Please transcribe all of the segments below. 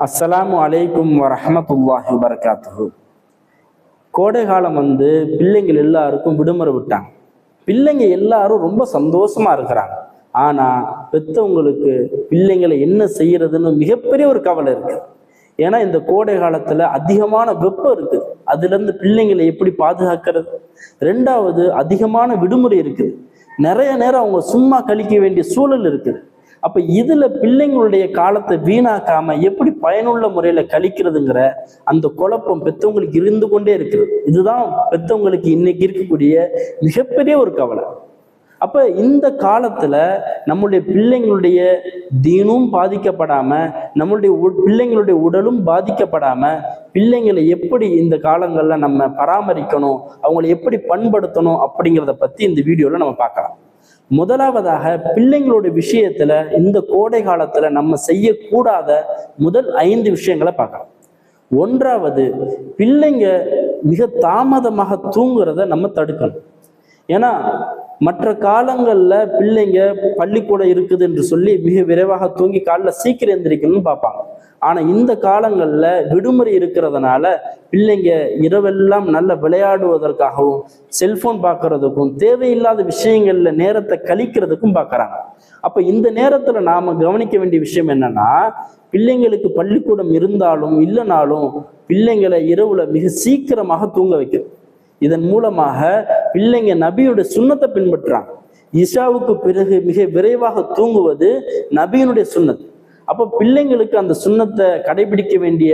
அஸ்ஸலாமு அலைக்கும் வரஹ்மத்துல்லாஹி வபரகாத்துஹு. கோடை காலம் பிள்ளைங்கள் எல்லாருக்கும் விடுமுறை விட்டாங்க. பிள்ளைங்க எல்லாரும் ரொம்ப சந்தோஷமா இருக்கிறாங்க. ஆனா பெத்தவங்களுக்கு பிள்ளைங்களை என்ன செய்யறதுன்னு மிகப்பெரிய ஒரு கவலை இருக்கு. ஏன்னா இந்த கோடை காலத்துல அதிகமான வெப்பம் இருக்கு. அதுல இருந்து பிள்ளைங்களை எப்படி பாதுகாக்கிறது? ரெண்டாவது, அதிகமான விடுமுறை இருக்குது. நிறைய நேரம் அவங்க சும்மா கழிக்க வேண்டிய சூழல் இருக்குது. அப்ப இதுல பிள்ளைங்களுடைய காலத்தை வீணாக்காம எப்படி பயனுள்ள முறையில கழிக்கிறதுங்கிற அந்த குழப்பம் பெத்தவங்களுக்கு இருந்து கொண்டே இருக்குது. இதுதான் பெத்தவங்களுக்கு இன்னைக்கு இருக்கக்கூடிய மிகப்பெரிய ஒரு கவலை. அப்ப இந்த காலத்துல நம்முடைய பிள்ளைங்களுடைய தீனும் பாதிக்கப்படாம, நம்மளுடைய பிள்ளைங்களுடைய உடலும் பாதிக்கப்படாம, பிள்ளைங்களை எப்படி இந்த காலங்கள்ல நம்ம பராமரிக்கணும், அவங்களை எப்படி பண்படுத்தணும் அப்படிங்கிறத பத்தி இந்த வீடியோல நம்ம பார்க்கலாம். முதலாவதாக, பிள்ளைங்களுடைய விஷயத்துல இந்த கோடை காலத்துல நம்ம செய்யக்கூடாத முதல் 5 விஷயங்களை பார்க்கலாம். ஒன்றாவது, பிள்ளைங்க மிக தாமதமாக தூங்குறத நம்ம தடுக்கணும். ஏன்னா மற்ற காலங்கள்ல பிள்ளைங்க பள்ளிக்கூடம் இருக்குது என்று சொல்லி மிக விரைவாக தூங்கி காலைல சீக்கிரம் எந்திரிக்கணும்னு பார்ப்பாங்க. ஆனா இந்த காலங்கள்ல விடுமுறை இருக்கிறதுனால பிள்ளைங்க இரவெல்லாம் நல்ல விளையாடுவதற்காகவும் செல்போன் பார்க்கறதுக்கும் தேவையில்லாத விஷயங்கள்ல நேரத்தை கழிக்கிறதுக்கும் பார்க்கறாங்க. அப்ப இந்த நேரத்துல நாம கவனிக்க வேண்டிய விஷயம் என்னன்னா, பிள்ளைங்களுக்கு பள்ளிக்கூடம் இருந்தாலும் இல்லைனாலும் பிள்ளைங்களை இரவுல மிக சீக்கிரமாக தூங்க வைக்கணும். இதன் மூலமாக பிள்ளைங்க நபியுடைய சுன்னத்தை பின்பற்றுறாங்க. இஷாவுக்கு பிறகு மிக விரைவாக தூங்குவது நபியினுடைய சுன்னத். அப்போ பிள்ளைங்களுக்கு அந்த சுன்னத்தை கடைபிடிக்க வேண்டிய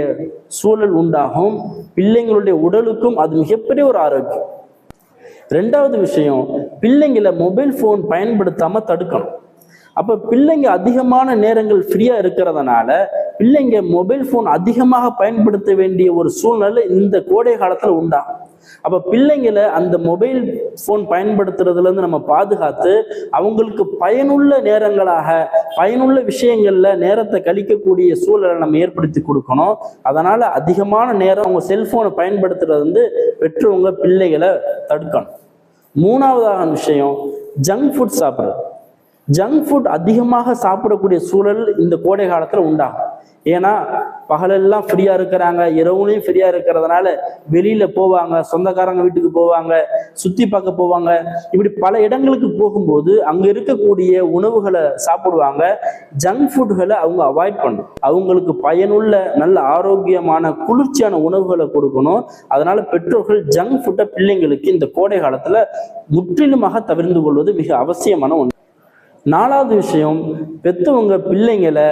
சூழல் உண்டாகும். பிள்ளைங்களுடைய உடலுக்கும் அது மிகப்பெரிய ஒரு ஆரோக்கியம். ரெண்டாவது விஷயம், பிள்ளைங்களை மொபைல் போன் பயன்படுத்தாம தடுக்கணும். அப்ப பிள்ளைங்க அதிகமான நேரங்கள் ஃப்ரீயா இருக்கிறதுனால பிள்ளைங்க மொபைல் போன் அதிகமாக பயன்படுத்த வேண்டிய ஒரு சூழ்நிலை இந்த கோடை காலத்துல உண்டாகும். அப்ப பிள்ளைங்களை அந்த மொபைல் போன் பயன்படுத்துறதுல இருந்து நம்ம பாதுகாத்து அவங்களுக்கு பயனுள்ள நேரங்களாக பயனுள்ள விஷயங்கள்ல நேரத்தை கழிக்கக்கூடிய சூழலை நம்ம ஏற்படுத்தி கொடுக்கணும். அதனால அதிகமான நேரம் அவங்க செல்போனை பயன்படுத்துறது பெற்றவங்க பிள்ளைகளை தடுக்கணும். மூணாவதான விஷயம், ஜங்க் ஃபுட் சாப்பிட்றது. ஜங்க் ஃபுட் அதிகமாக சாப்பிடக்கூடிய சூழல் இந்த கோடை காலத்துல உண்டாகும். ஏன்னா பகலெல்லாம் ஃப்ரீயா இருக்கிறாங்க, இரவுலையும் ஃப்ரீயா இருக்கிறதுனால வெளியில போவாங்க, சொந்தக்காரங்க வீட்டுக்கு போவாங்க, சுத்தி பார்க்க போவாங்க. இப்படி பல இடங்களுக்கு போகும்போது அங்க இருக்கக்கூடிய உணவுகளை சாப்பிடுவாங்க. ஜங்க் ஃபுட்களை அவங்க அவாய்ட் பண்ணணும். அவங்களுக்கு பயனுள்ள நல்ல ஆரோக்கியமான குளிர்ச்சியான உணவுகளை கொடுக்கணும். அதனால பெற்றோர்கள் ஜங்க் ஃபுட்டை பிள்ளைங்களுக்கு இந்த கோடை காலத்துல முற்றிலுமாக தவிர்த்து கொள்வது மிக அவசியமான ஒன்று. நாலாவது விஷயம், பெற்றவங்க பிள்ளைங்களை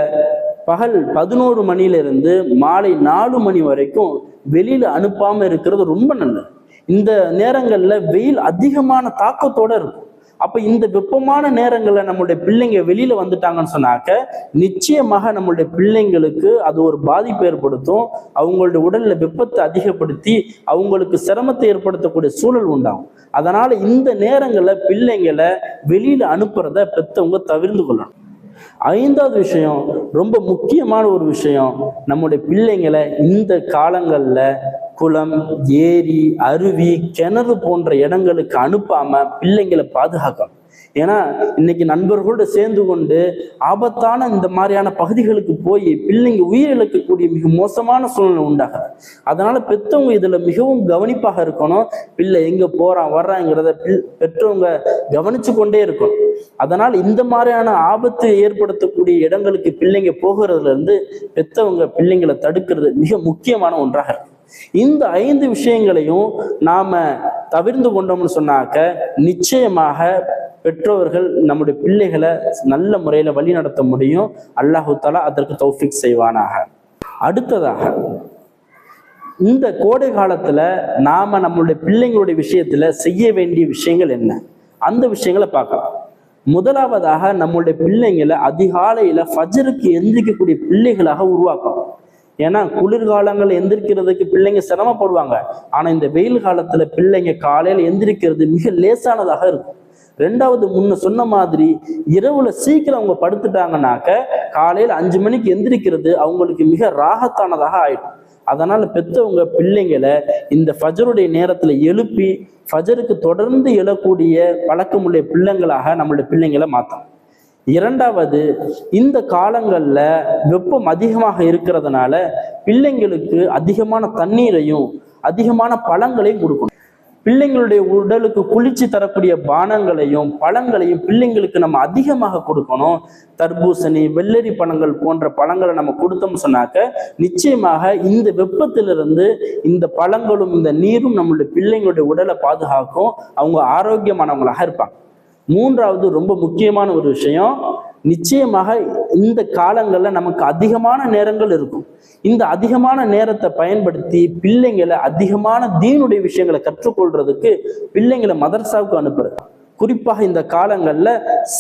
பகல் 11 மணியிலிருந்து மாலை 4 மணி வரைக்கும் வெளியில அனுப்பாம இருக்கிறது ரொம்ப நல்லது. இந்த நேரங்கள்ல வெயில் அதிகமான தாக்கத்தோட இருக்கும். அப்ப இந்த வெப்பமான நேரங்கள்ல நம்மளுடைய பிள்ளைங்க வெளியில வந்துட்டாங்கன்னு சொன்னாக்க நிச்சயமாக நம்மளுடைய பிள்ளைங்களுக்கு அது ஒரு பாதிப்பு ஏற்படுத்தும். அவங்களுடைய உடல்ல வெப்பத்தை அதிகப்படுத்தி அவங்களுக்கு சிரமத்தை ஏற்படுத்தக்கூடிய சூழல் உண்டாகும். அதனால இந்த நேரங்கள்ல பிள்ளைங்களை வெளியில அனுப்புறத பெற்றவங்க தவிர்த்து கொள்ளணும். ஐந்தாவது விஷயம், ரொம்ப முக்கியமான ஒரு விஷயம், நம்முடைய பிள்ளைங்களை இந்த காலங்கள்ல குளம், ஏரி, அருவி, கிணறு போன்ற இடங்களுக்கு அனுப்பாம பிள்ளைங்களை பாதுகாக்கணும். ஏன்னா இன்னைக்கு நண்பர்களோடு சேர்ந்து கொண்டு ஆபத்தான இந்த மாதிரியான பகுதிகளுக்கு போய் பிள்ளைங்க உயிரிழக்கக்கூடிய மிக மோசமான சூழ்நிலை உண்டாகுது. அதனால பெற்றவங்க இதுல மிகவும் கவனிப்பாக இருக்கணும். பிள்ளை எங்க போறான் வர்றாங்கிறத பெற்றவங்க கவனிச்சு கொண்டே இருக்கணும். அதனால் இந்த மாதிரியான ஆபத்து ஏற்படுத்தக்கூடிய இடங்களுக்கு பிள்ளைங்க போகிறதுல இருந்து பெற்றவங்க பிள்ளைங்களை தடுக்கிறது மிக முக்கியமான ஒன்றாக இருக்கு. இந்த 5 விஷயங்களையும் நாம தவிர்த்து கொண்டோம்னு சொன்னாக்க நிச்சயமாக பெற்றோர்கள் நம்முடைய பிள்ளைகளை நல்ல முறையில வழி நடத்த முடியும். அல்லாஹு தஆலா அதற்கு தௌஃபீக் செய்வானாக. அடுத்ததாக, இந்த கோடை காலத்துல நாம நம்மளுடைய பிள்ளைங்களுடைய விஷயத்துல செய்ய வேண்டிய விஷயங்கள் என்ன, அந்த விஷயங்களை பார்க்கலாம். முதலாவதாக, நம்மளுடைய பிள்ளைங்களை அதிகாலையில ஃபஜ்ருக்கு எந்திரிக்கக்கூடிய பிள்ளைகளாக உருவாக்கணும். ஏன்னா குளிர்காலங்கள் எந்திரிக்கிறதுக்கு பிள்ளைங்க சிரமப்படுவாங்க. ஆனா இந்த வெயில் காலத்துல பிள்ளைங்க காலையில எந்திரிக்கிறது மிக லேசானதாக இருக்கும். ரெண்டாவது, முன்ன சொன்ன மாதிரி இரவுல சீக்கிரம் அவங்க படுத்துட்டாங்கன்னாக்க காலையில 5 மணிக்கு எந்திரிக்கிறது அவங்களுக்கு மிக ராகத்தானதாக ஆயிடும். அதனால பெற்றவங்க பிள்ளைங்களை இந்த ஃபஜருடைய நேரத்துல எழுப்பி ஃபஜருக்கு தொடர்ந்து எழக்கூடிய பழக்கமுள்ள பிள்ளைங்களாக நம்மளுடைய பிள்ளைங்களை மாற்றணும். இரண்டாவது, இந்த காலங்கள்ல வெப்பம் அதிகமாக இருக்கிறதுனால பிள்ளைங்களுக்கு அதிகமான தண்ணீரையும் அதிகமான பழங்களையும் கொடுக்கணும். பிள்ளைங்களுடைய உடலுக்கு குளிர்ச்சி தரக்கூடிய பானங்களையும் பழங்களையும் பிள்ளைங்களுக்கு நம்ம அதிகமாக கொடுக்கணும். தர்பூசணி, வெள்ளரி பழங்கள் போன்ற பழங்களை நம்ம கொடுத்தோம்னு சொன்னாக்க நிச்சயமாக இந்த வெப்பத்திலிருந்து இந்த பழங்களும் இந்த நீரும் நம்மளுடைய பிள்ளைங்களுடைய உடலை பாதுகாக்கும். அவங்க ஆரோக்கியமானவங்களாக இருப்பாங்க. மூன்றாவது, ரொம்ப முக்கியமான ஒரு விஷயம், நிச்சயமாக இந்த காலங்கள்ல நமக்கு அதிகமான நேரங்கள் இருக்கும். இந்த அதிகமான நேரத்தை பயன்படுத்தி பிள்ளைங்களை அதிகமான தீனுடைய விஷயங்களை கற்றுக்கொள்றதுக்கு பிள்ளைங்களை மதரசாவுக்கு அனுப்புறது. குறிப்பாக இந்த காலங்கள்ல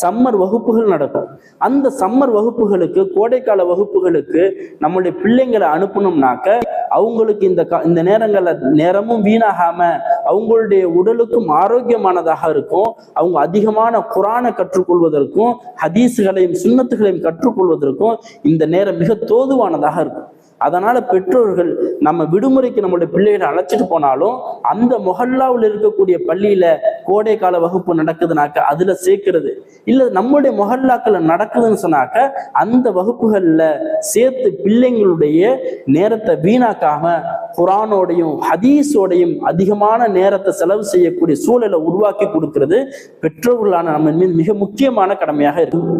சம்மர் வகுப்புகள் நடக்கும். அந்த சம்மர் வகுப்புகளுக்கு, கோடைக்கால வகுப்புகளுக்கு நம்மளுடைய பிள்ளைங்களை அனுப்பணும்னாக்க அவங்களுக்கு இந்த நேரங்கள்ல நேரமும் வீணாகாம அவங்களுடைய உடலுக்கும் ஆரோக்கியமானதாக இருக்கும். அவங்க அதிகமான குரானை கற்றுக்கொள்வதற்கும் ஹதீஸ்களையும் சுன்னத்துகளையும் கற்றுக்கொள்வதற்கும் இந்த நேரம் மிக தோதுவானதாக இருக்கும். அதனால பெற்றோர்கள் நம்ம விடுமுறைக்கு நம்மளுடைய பிள்ளைகளை அழைச்சிட்டு போனாலும் அந்த மொஹல்லாவில் இருக்கக்கூடிய பள்ளியில கோடை கால வகுப்பு நடக்குதுனாக்க அதுல சேர்க்கிறது, இல்ல நம்மளுடைய மொஹல்லாக்கள் நடக்குதுன்னு சொன்னாக்க அந்த வகுப்புகள்ல சேர்த்து பிள்ளைங்களுடைய நேரத்தை வீணாக்காம குரானோடையும் ஹதீஸோடையும் அதிகமான நேரத்தை செலவு செய்யக்கூடிய சூழலை உருவாக்கி கொடுக்கிறது பெற்றோர்களான நம்ம மீது மிக முக்கியமான கடமையாக இருக்கு.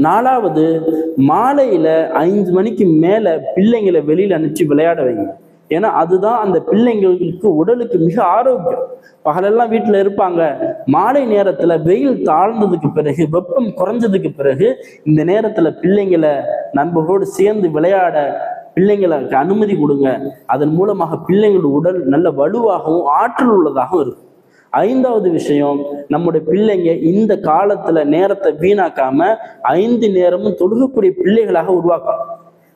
நாலாவது, மாலையில 5 மணிக்கு மேல பிள்ளைங்களை வெளியில அனுப்பிச்சு விளையாட வைங்க. ஏன்னா அதுதான் அந்த பிள்ளைங்களுக்கு உடலுக்கு மிக ஆரோக்கியம். பகலெல்லாம் வீட்டுல இருப்பாங்க, மாலை நேரத்துல வெயில் தாழ்ந்ததுக்கு பிறகு, வெப்பம் குறைஞ்சதுக்கு பிறகு இந்த நேரத்துல பிள்ளைங்களை நண்பர்களோடு சேர்ந்து விளையாட பிள்ளைங்களுக்கு அனுமதி கொடுங்க. அதன் மூலமாக பிள்ளைங்களோட உடல் நல்ல வலுவாகவும் ஆற்றல் உள்ளதாகவும் இருக்கும். ஐந்தாவது விஷயம், நம்முடைய பிள்ளைங்க இந்த காலத்துல நேரத்தை வீணாக்காம 5 நேரமும் தொழுகக்கூடிய பிள்ளைகளாக உருவாக்கணும்.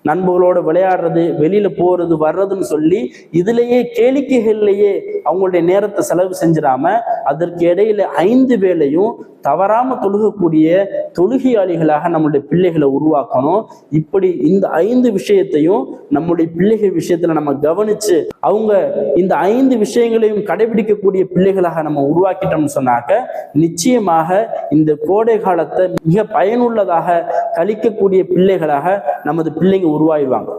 நண்பர்களோட விளையாடுறது, வெளியில போறது வர்றதுன்னு சொல்லி இதுலயே கேளிக்கைகள்லயே அவங்களுடைய நேரத்தை செலவு செஞ்சிடாம அதற்கு இடையில 5 வேளையும் தவறாம தொழுகக்கூடிய தொழுகையாளிகளாக நம்மளுடைய பிள்ளைகளை உருவாக்கணும். இப்படி இந்த 5 விஷயத்தையும் நம்முடைய பிள்ளைகள் விஷயத்துல நம்ம கவனிச்சு அவங்க இந்த 5 விஷயங்களையும் கடைபிடிக்கக்கூடிய பிள்ளைகளாக நம்ம உருவாக்கிட்டோம்னு சொன்னாக்க நிச்சயமாக இந்த கோடை காலத்தை மிக பயனுள்ளதாக கழிக்கக்கூடிய பிள்ளைகளாக நமது பிள்ளைங்க உருவாயிடுவாங்க.